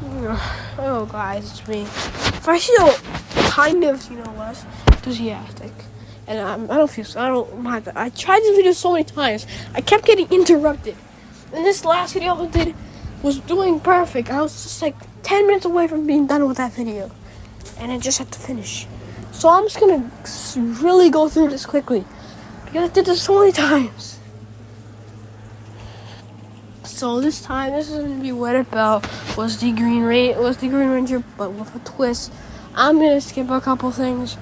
Oh, guys, it's me. If I feel kind of, less enthusiastic, and I don't mind that. I tried this video so many times. I kept getting interrupted. And this last video I did was doing perfect. I was just like 10 minutes away from being done with that video. And I just had to finish. So I'm just going to really go through this quickly. Because I did this so many times. So this time, this is going to be Wedded Belle was the Green Ranger, but with a twist. I'm going to skip a couple things.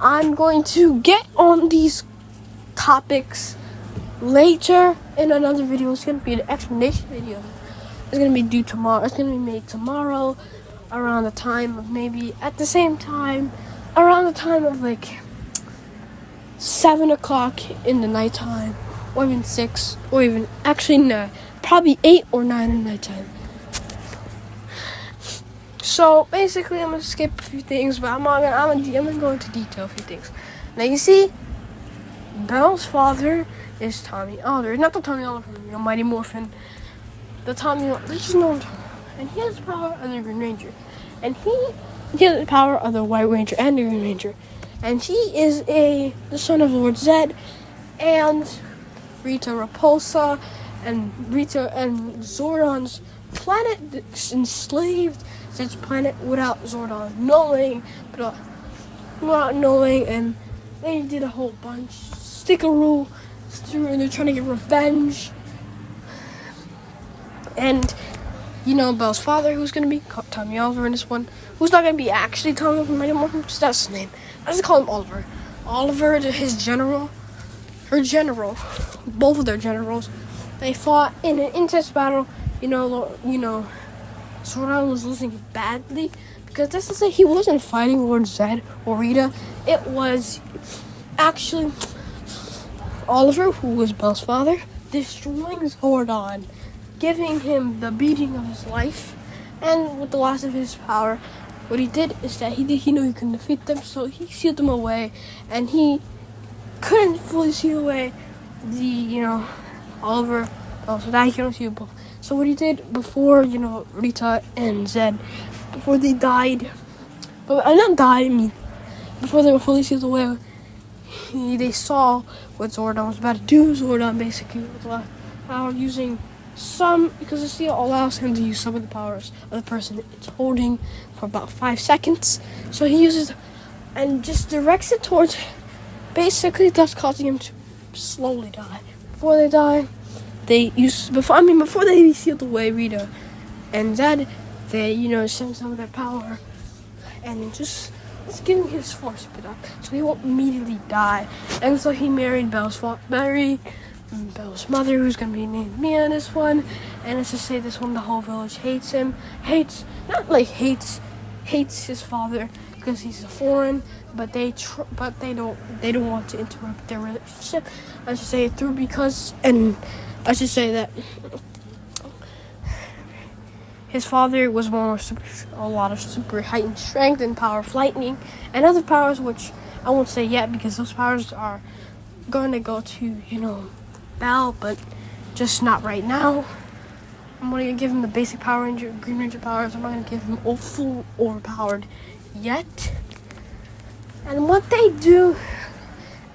I'm going to get on these topics later in another video. It's going to be an explanation video. It's going to be due tomorrow. It's going to be made tomorrow around the time of around the time of like 7 o'clock in the nighttime, or even 6, or even, actually no, probably 8 or 9 in the nighttime. So basically, I'm gonna skip a few things, but I'm gonna go into detail a few things. Now you see, Belle's father is Tommy Oliver, not the Tommy Oliver from Mighty Morphin. The Tommy, let's just know him, and he has the power of the Green Ranger, and he has the power of the White Ranger and the Green Ranger, and he is the son of Lord Zed and Rita Repulsa, and Rita and Zordon's planet enslaved Zed's planet without Zordon knowing, and they did a whole bunch. Stickeroo, and they're trying to get revenge. And Belle's father, who's gonna be Tommy Oliver in this one, who's not gonna be actually Tommy Oliver anymore. That's his name. I just call him Oliver. Oliver, his general, her general, both of their generals, they fought in an intense battle. Zordon was losing badly because this is like he wasn't fighting Lord Zed or Rita. It was actually Oliver, who was Belle's father, destroying Zordon, giving him the beating of his life, and with the loss of his power, what he did is that he knew he couldn't defeat them, so he sealed them away, and he couldn't fully seal away Oliver, so that he couldn't seal both. So what he did before, Rita and Zed, before they died, before they were fully sealed away, they saw what Zordon was about to do. Zordon basically was a lot of power using because the seal allows him to use some of the powers of the person it's holding for about 5 seconds. So he uses and just directs it towards, basically thus causing him to slowly die. Before they die, before they sealed away Rita and Zed, they send some of their power and just giving his force a bit up so he won't immediately die. And so he married Belle's mother, who's gonna be named Mia in this one. And let's just say this one, the whole village hates him. Hates his father because he's a foreign, but they don't want to interrupt their relationship. I should say I should say that his father was a lot of super heightened strength and power of lightning and other powers, which I won't say yet because those powers are going to go to Belle, but just not right now. I'm going to give him the basic Green Ranger powers. I'm not going to give him full overpowered yet. And what they do,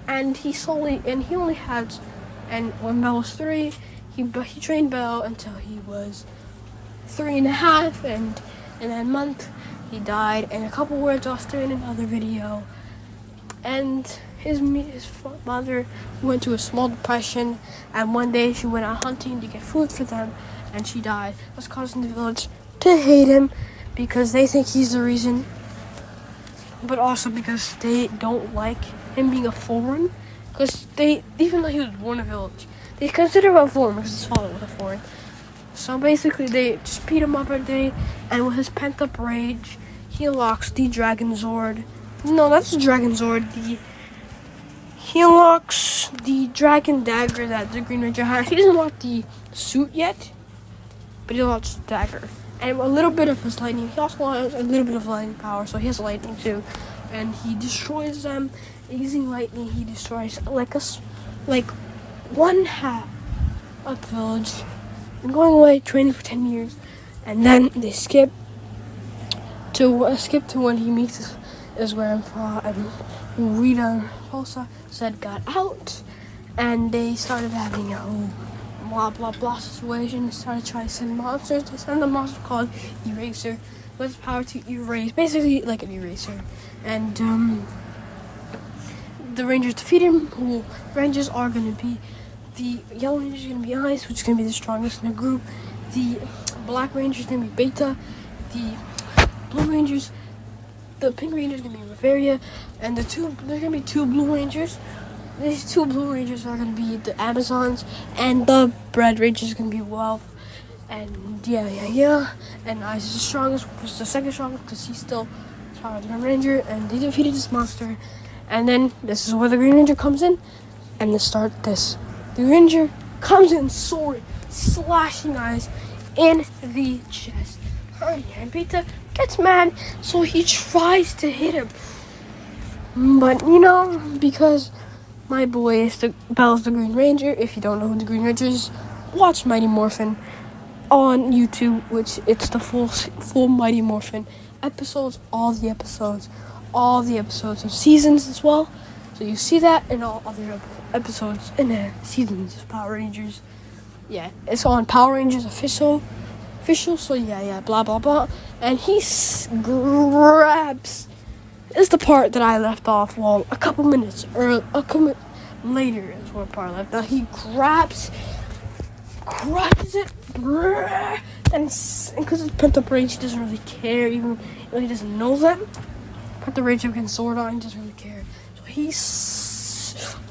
and when Belle was 3, he trained Belle until he was 3.5, and in that month he died. And a couple words I'll stay in another video. And his mother went to a small depression, and one day she went out hunting to get food for them, and she died. That's causing the village to hate him because they think he's the reason, but also because they don't like him being a foreign. Because even though he was born in a village, they consider him a foreign because his father was a foreign. So basically, they just beat him up every day, and with his pent-up rage, he unlocks the Dragon Zord. No, that's the Dragon Zord. He unlocks the Dragon Dagger that the Green Ranger has. He doesn't unlock the suit yet, but he unlocks the dagger. And a little bit of his lightning. He also has a little bit of lightning power, so he has lightning too. And he destroys them. Using lightning, he destroys like one half of the village. And going away, training for 10 years. And then they skip skip to when he meets his grandpa, and Rita and Tulsa said got out, and they started having a whole blah blah blah situation. They started trying to send monsters. They sent a monster called Eraser with power to erase, basically like an eraser. And the Rangers defeat him. The Rangers are going to be, the Yellow Rangers are going to be Ice, which is going to be the strongest in the group. The Black Rangers are going to be Beta. The Blue Rangers, the Pink Rangers are going to be Bavaria. And there's going to be two Blue Rangers. These two Blue Rangers are going to be the Amazons, and the Red Rangers are going to be Wolf. And yeah. And Ice is the strongest, was the second strongest because he's still stronger than the Ranger. And they defeated this monster. And then this is where the Green Ranger comes in. And to start this, the Ranger comes in sword, slashing Ice in the chest. And Beta gets mad, so he tries to hit him. But because my boy Bell's the Green Ranger. If you don't know who the Green Ranger is, watch Mighty Morphin on YouTube, which it's the full Mighty Morphin episodes, all the episodes of seasons as well. So you see that in all other episodes in the seasons of Power Rangers. Yeah, it's on Power Rangers official. So yeah, blah blah blah. And he grabs. This is the part that I left off. Well, a couple minutes later is where part I left. Now he grabs it, and because it's Pent Up Rage, he doesn't really care. Even though he doesn't know that Pent Up Rage can sword on, he doesn't really care. So he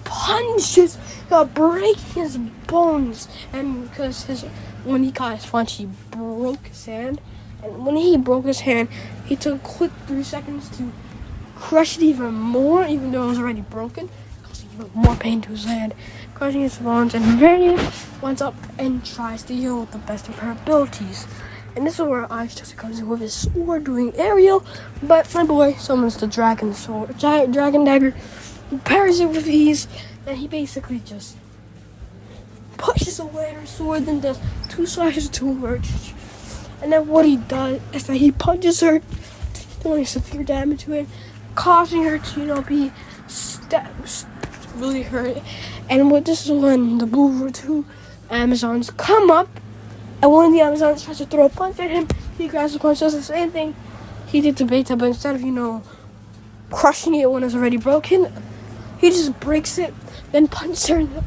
punches, breaking his bones, and because when he caught his punch, he broke his hand. And when he broke his hand, he took a quick 3 seconds to crush it even more, even though it was already broken, causing even more pain to his hand, crushing his bones. And Varian went up and tries to heal with the best of her abilities. And this is where Ice just comes in with his sword doing aerial, but my boy summons the dragon dagger, parries it with ease, and he basically just pushes away her sword, then does 2 slashes to her. And then what he does is that he punches her, doing severe damage to it, causing her to, be really hurt. And this is when the two Amazons come up, and one of the Amazons tries to throw a punch at him. He grabs the punch, does the same thing he did to Beta, but instead of, crushing it when it's already broken, he just breaks it, then punches her in the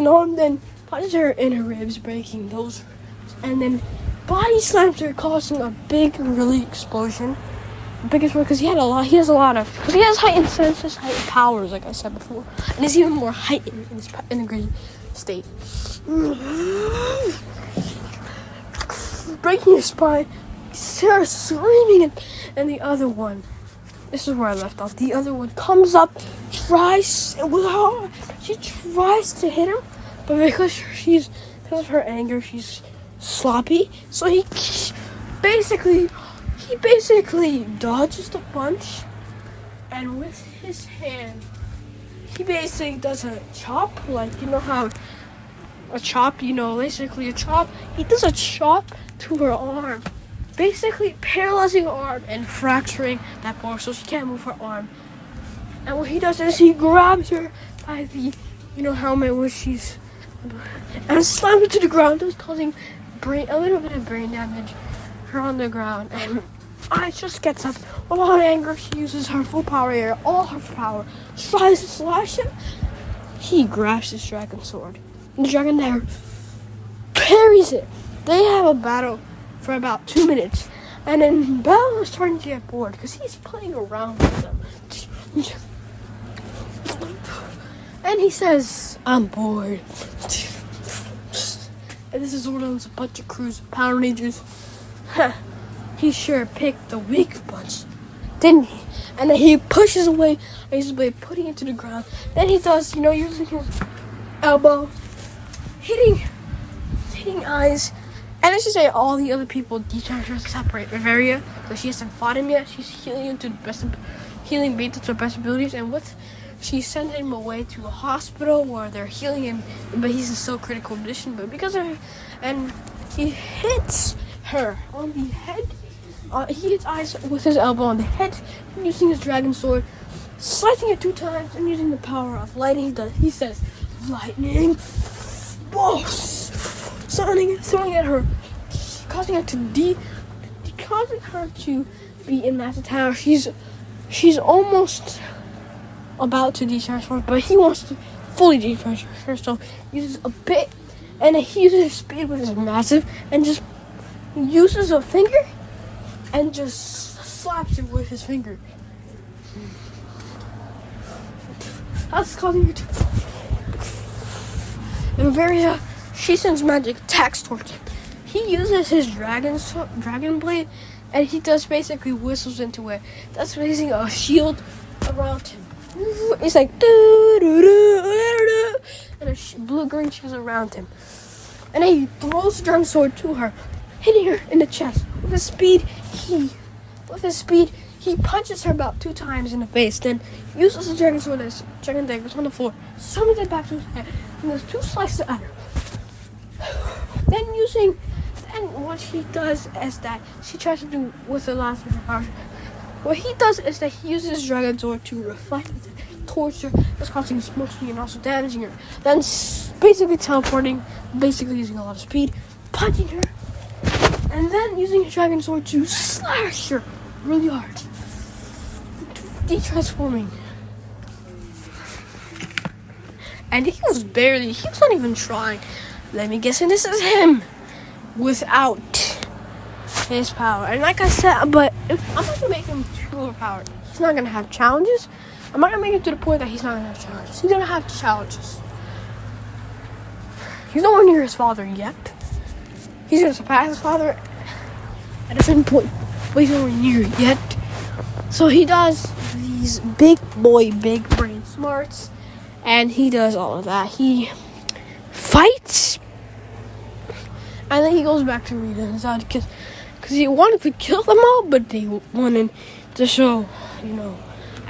arm, then punches her in her ribs, breaking those, and then body slams her, causing a big, really explosion. The biggest one, because he has heightened senses, heightened powers, like I said before, and he's even more heightened in the green state. Breaking his spine, Sarah screaming, and the other one, this is where I left off, the other one comes up, tries to hit him, but because of her anger, she's sloppy, so he basically dodges the punch, and with his hand, he basically does a chop, like, how a chop, basically a chop. He does a chop to her arm, basically paralyzing her arm and fracturing that part so she can't move her arm. And what he does is he grabs her by the, helmet where she's, and slams her to the ground, thus causing a little bit of brain damage. Her on the ground, and Ice just gets up with all anger. She uses her full power, all her power, tries to slash him. He grabs his dragon sword, and the dragon there parries it. They have a battle for about 2 minutes, and then Bell is starting to get bored because he's playing around with them. And he says, "I'm bored." And this is Orlan's a bunch of crews of Power Rangers. He sure picked the weak bunch, didn't he? And then he pushes away, putting it to the ground. Then he does, using his elbow, hitting Ice. And I should say all the other people, he tries to separate Bavaria, because she hasn't fought him yet. She's healing Beta to the best abilities, and she sent him away to a hospital where they're healing him, but he's in still critical condition. But because of her, and he hits her on the head, He hits Ice with his elbow on the head, using his dragon sword, slicing it 2 times, and using the power of lightning. He says, "Lightning, boss!" throwing at her, causing her to be in that tower. She's almost about to de-transform, but he wants to fully de-transform her, so he uses a bit, and he uses his speed, which is massive, and just uses a finger and just slaps it with his finger. That's causing her to. And Varia, she sends magic attacks towards him. He uses his dragon blade, and he does basically whistles into it. That's raising a shield around him. It's like and a blue-green shield around him. And then he throws the dragon sword to her, hitting her in the chest. With his speed, he punches her about 2 times in the face, then uses the dragon sword as dragon daggers on the floor, summons it back to his head, and there's 2 slices at her. Then what he does is that she tries to do with the last of her power. What he does is that he uses his dragon sword to reflect it towards her, that's causing smoke speed and also damaging her. Then basically teleporting, basically using a lot of speed, punching her, and then using his dragon sword to slash her really hard, de-transforming. And he was not even trying. Let me guess, and this is him without his power. And like I said, but I'm not gonna make him too overpowered. He's not gonna have challenges. I'm not gonna make it to the point that he's not gonna have challenges. He's gonna have challenges. He's nowhere near his father yet. He's gonna surpass his father at a certain point, but he's nowhere near it yet. So he does these big brain smarts, and he does all of that. He fights, and then he goes back to Rita inside because he wanted to kill them all, but they wanted to show,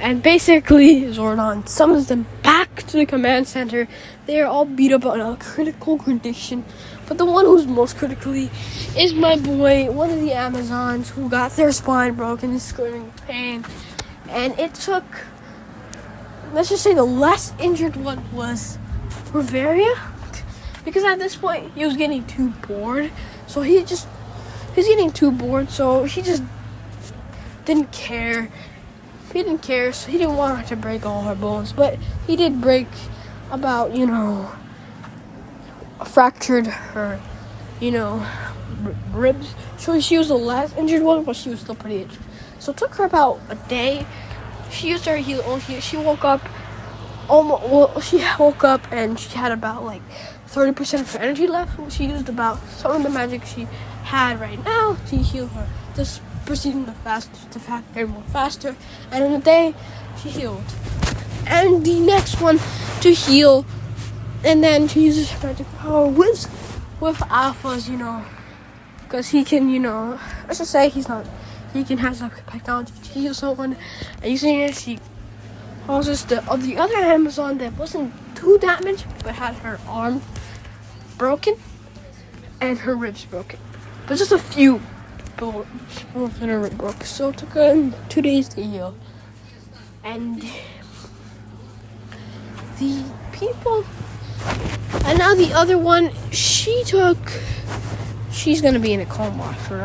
And basically, Zordon summons them back to the command center. They are all beat up on a critical condition. But the one who's most critically is my boy, one of the Amazons, who got their spine broken and screaming in pain. And it took, let's just say the less injured one was Bavaria. Because at this point, he was getting too bored. So he's getting too bored, so he just didn't care. He didn't care, so he didn't want her to break all her bones. But he did break about, fractured her, ribs. So she was the last injured one, but she was still pretty injured. So it took her about a day. She used her heal. She woke up. She woke up and she had about 30% of her energy left. She used about some of the magic she had right now to heal her. Just proceeding to her more faster. And in a day, she healed. And the next one to heal. And then she uses her magic power with alphas, because he can, let's just say he can have some technology to heal someone. And using it, she causes the other Amazon that wasn't too damaged, but had her arm broken and her ribs broken. But just a few bones in her rib broke. So it took her 2 days to heal. And the people. And now the other one, she's gonna be in a coma for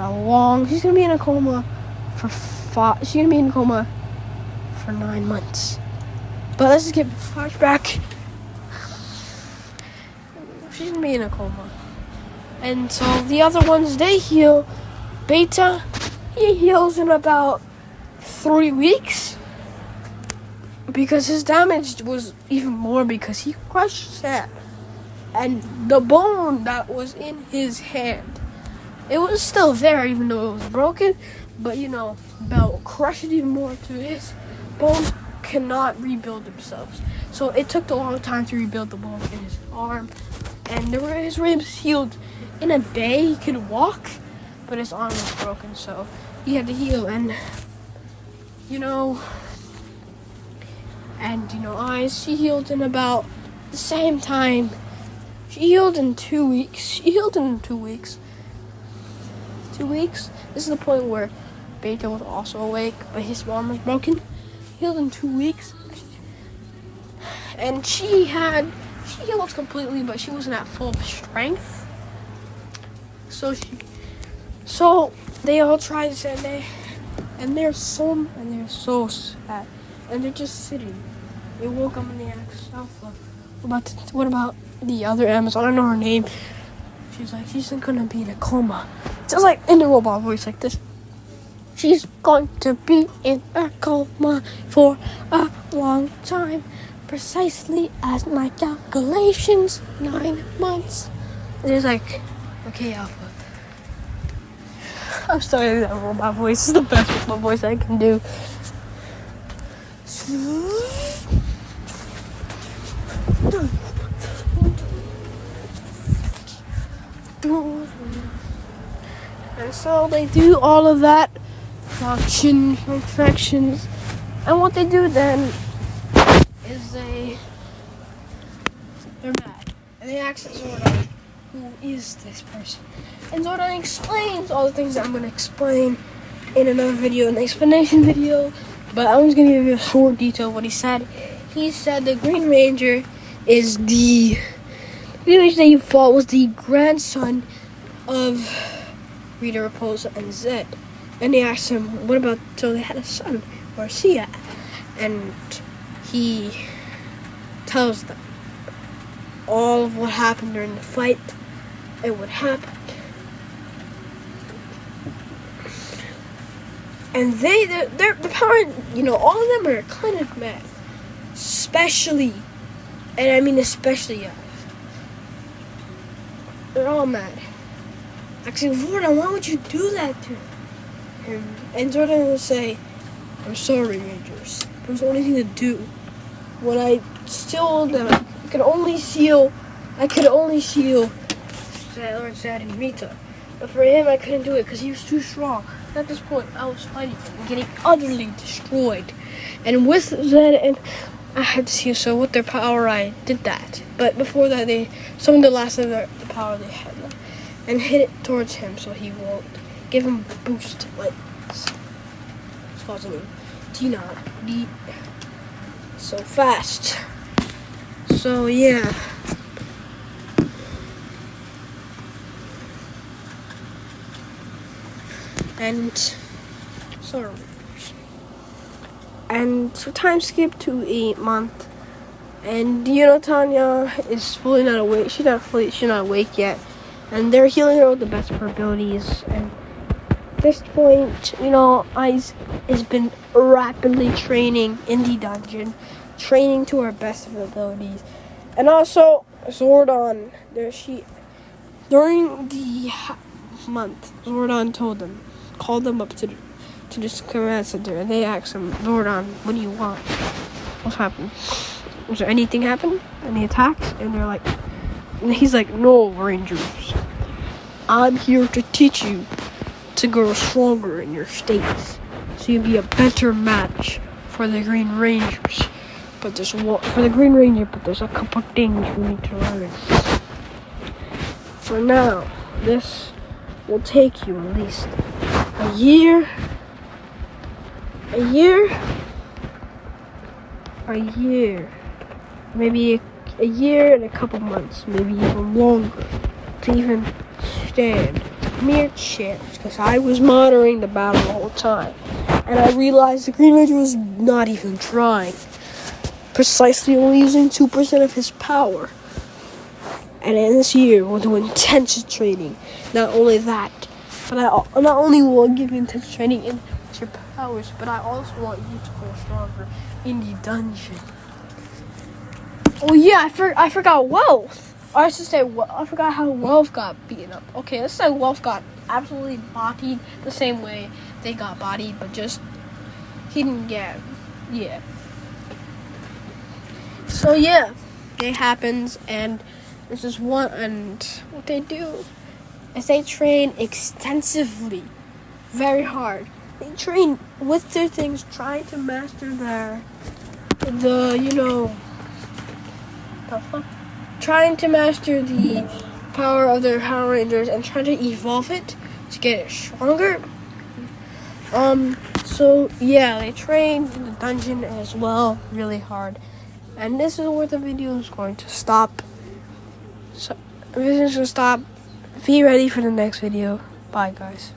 she's gonna be in a coma for 9 months. But let's just get flashback. She's gonna be in a coma. And so the other ones, they heal. Beta, he heals in about 3 weeks. Because his damage was even more because he crushed Sam. And the bone that was in his hand, it was still there even though it was broken. But Bell crushed it even more to his bones cannot rebuild themselves. So it took a long time to rebuild the bone in his arm. And his ribs healed in a day. He could walk, but his arm was broken. So he had to heal. And, Eyes, she healed in about the same time. She healed in 2 weeks. 2 weeks. This is the point where Beta was also awake, but his arm was broken. Healed in 2 weeks. And she healed completely, but she wasn't at full strength. So they all tried Sunday, and they're so sad, and they're just sitting. They woke up and they asked Alpha, what about the other Amazon? I don't know her name. She's like, she's gonna be in a coma. Just like in the robot voice like this. She's going to be in a coma for a long time. Precisely as my calculations, 9 months. And it's like, okay, Alpha. I'm sorry that robot voice is the best robot voice I can do. And so they do all of that functions, and what they do then is they're mad, and they ask Zordon, who is this person? And Zordon explains all the things that I'm going to explain in another video, an explanation video, but I'm just going to give you a short detail of what he said. He said the Green Ranger is the Green Ranger that you fought was the grandson of Rita Repulsa and Zed. And they asked him, what about, so they had a son, Marcia, and he tells them all of what happened during the fight and what happened. And they're power, all of them are kind of mad. Especially Yav. They're all mad. Asking, Zordon, why would you do that to him? And Zordon will say, I'm sorry, Rangers. There was the only thing to do. When I stole them, I could only seal Lord Zed and Rita. But for him, I couldn't do it because he was too strong. And at this point, I was fighting him and getting utterly destroyed. And with Zed and I had to see, so with their power, I did that. But before that, they summoned the last of the power they had and hit it towards him so he won't give him a boost like this. It's causing him to not be so fast. So yeah. And sorry. And so time skip to a month. And Tanya is fully not awake. She's not awake yet. And they're healing her with the best of her abilities. And at this point, Ice has been rapidly training in the dungeon, training to her best of her abilities. And also, Zordon, during the month, Zordon called them up to this command center, and they asked him, Zordon, what do you want? What's happened? Was there anything happen? Any attacks? And he's like, no, Rangers. I'm here to teach you to grow stronger in your states, so you'll be a better match for the Green Rangers. But there's a couple things you need to learn. For now, this will take you at least a year, maybe a year and a couple months, maybe even longer, to even stand mere chance, because I was monitoring the battle the whole time, and I realized the Green Ranger was not even trying, precisely only using 2% of his power. And in this year, we'll do intensive training. Not only that, but not only will I give you intensive training in your powers, but I also want you to grow stronger in the dungeon. Oh yeah, I forgot Wealth. I should say, I forgot how Wealth got beaten up. Okay, let's say Wealth got absolutely bodied the same way they got bodied, but just he didn't get, yeah. So yeah, it happens, and this is what they do is they train extensively, very hard. They train with their things, trying to master trying to master the power of their Power Rangers and trying to evolve it to get it stronger. So yeah, they train in the dungeon as well, really hard. And this is where the video is going to stop. So, this is going to stop. Be ready for the next video. Bye, guys.